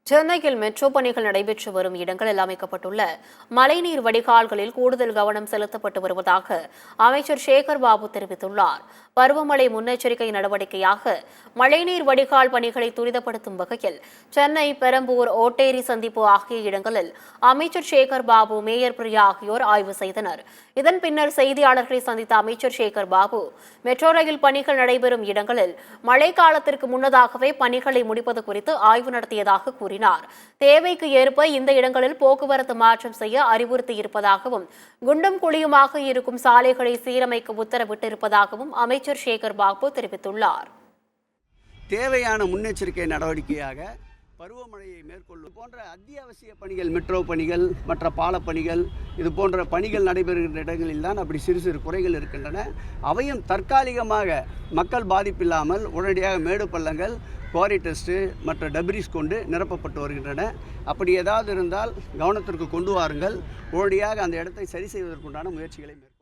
சென்னையில் மெட்ரோ பணிகள் நடைபெற்று வரும் இடங்களில் அமைக்கப்பட்டுள்ள மழைநீர் வடிகால்களில் கூடுதல் கவனம் செலுத்தப்பட்டு வருவதாக அமைச்சர் சேகர் பாபு தெரிவித்துள்ளார். பருவமழை முன்னெச்சரிக்கை நடவடிக்கையாக மழைநீர் வடிகால் பணிகளை துரிதப்படுத்தும் வகையில் சென்னை, பெரம்பூர், ஓட்டேரி சந்திப்பு ஆகிய இடங்களில் அமைச்சர் சேகர் பாபு, மேயர் பிரியா ஆகியோர் ஆய்வு செய்தனர். இதன் பின்னர் செய்தியாளர்களை சந்தித்த அமைச்சர் சேகர் பாபு, மெட்ரோ ரயில் பணிகள் நடைபெறும் இடங்களில் மழை காலத்திற்கு முன்னதாகவே பணிகளை முடிப்பது குறித்து ஆய்வு நடத்தியதாக கூறினார். தேவைக்கு ஏற்ப இந்த இடங்களில் போக்குவரத்து மாற்றம் செய்ய அறிவுறுத்தியிருப்பதாகவும், குண்டும் குழியுமாக இருக்கும் சாலைகளை சீரமைக்க உத்தரவிட்டிருப்பதாகவும் அமைச்சர் சேகர் பாபு தெரிவித்துள்ளார். தேவையான முன்னெச்சரிக்கை நடவடிக்கையாக பருவமழையை மேற்கொள்ளும் போன்ற அத்தியாவசிய பணிகள், மெட்ரோ பணிகள், மற்ற பாலப்பணிகள், இது போன்ற பணிகள் நடைபெறுகின்ற இடங்களில் தான் அப்படி சிறு சிறு குறைகள் இருக்கின்றன. அவையும் தற்காலிகமாக மக்கள் பாதிப்பில்லாமல் உடனடியாக மேடு பள்ளங்கள், குவாரி டெஸ்ட்டு, மற்ற டெப்ரிஸ் கொண்டு நிரப்பப்பட்டு வருகின்றன. அப்படி ஏதாவது இருந்தால் கவனத்திற்கு கொண்டு வாருங்கள். உடனடியாக அந்த இடத்தை சரி செய்வதற்குண்டான முயற்சிகளை மேற்கொள்ளுங்கள்.